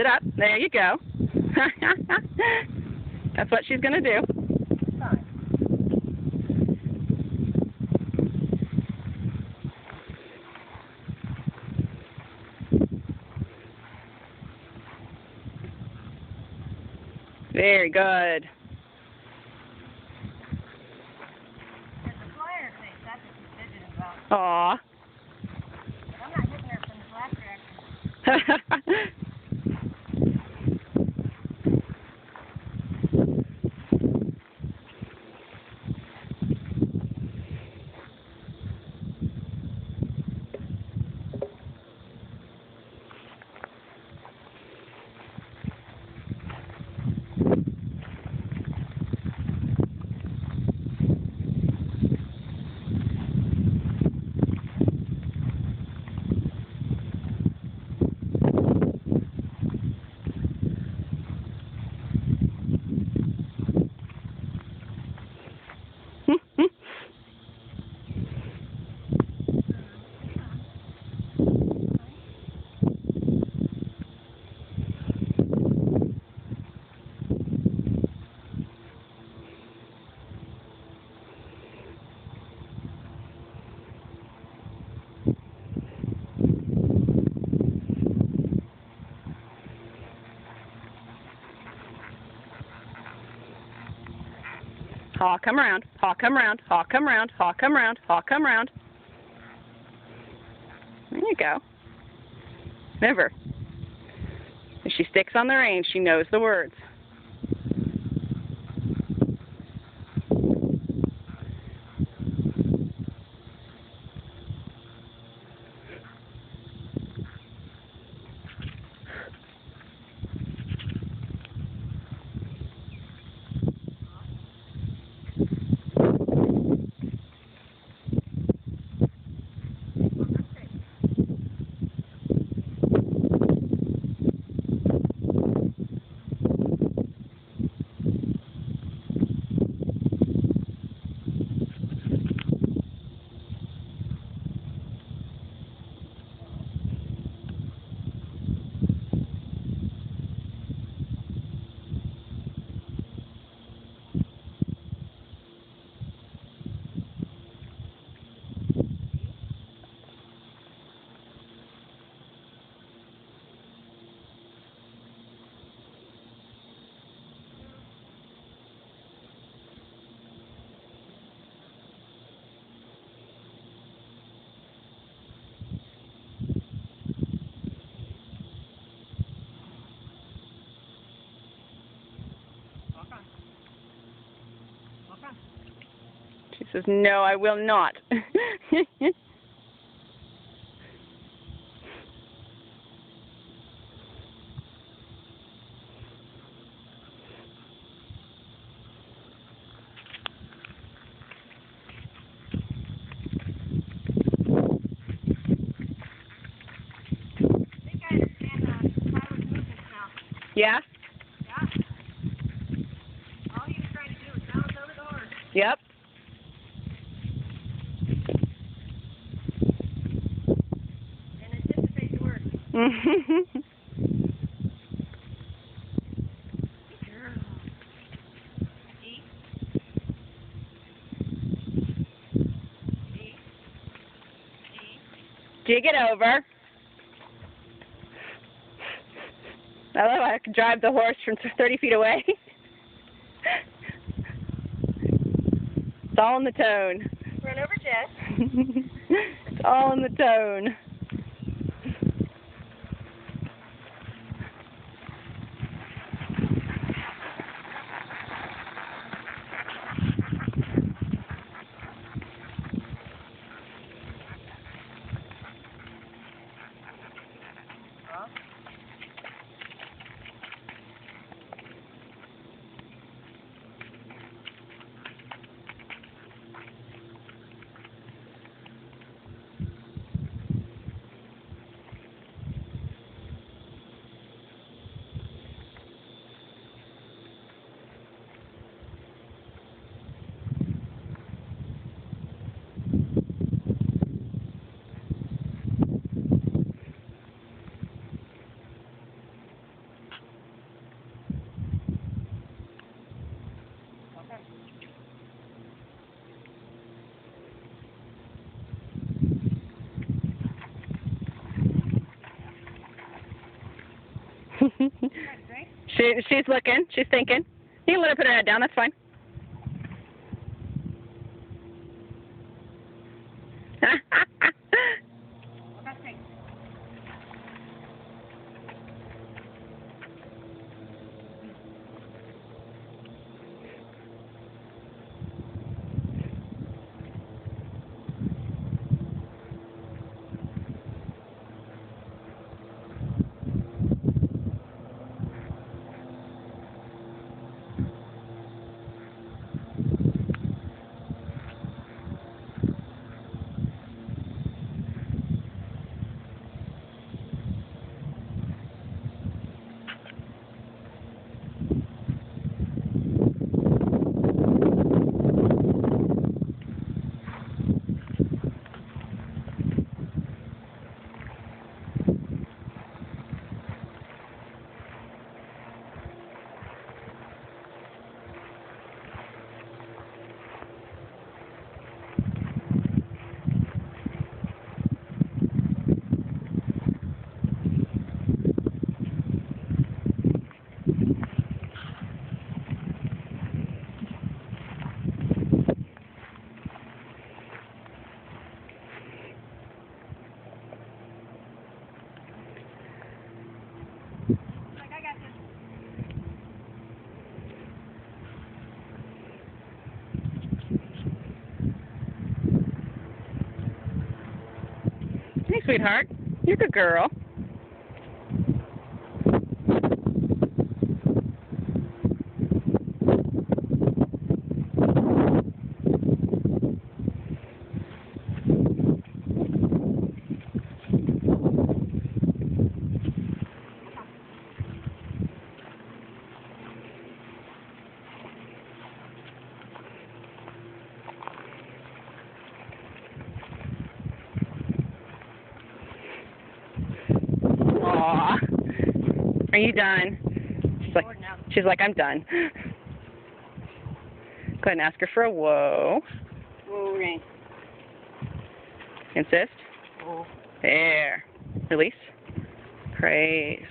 it up. There you go. That's what she's going to do. Very good. There's a flyer face, that's what she's fidgeting about. Aw. But I'm not hitting her from the black direction. Haw, come around. Haw, come around. Haw, come around. Haw, come around. Haw, come around. There you go. Remember, if she sticks on the reins, she knows the words. She says, no, I will not. Yeah? Yeah. All he was trying to do was balance over the horse. Yep. And anticipate the work. Jig it over. I love how I can drive the horse from 30 feet away. It's all in the tone. Run over Jess. It's all in the tone. She's looking. She's thinking. You can let her put her head down. That's fine. Like, I got this. Hey, sweetheart. You're a good girl. Aw. Are you done? She's like, I'm done. Go ahead and ask her for a whoa. Whoa, Rain. Insist. Whoa. There. Release. Praise.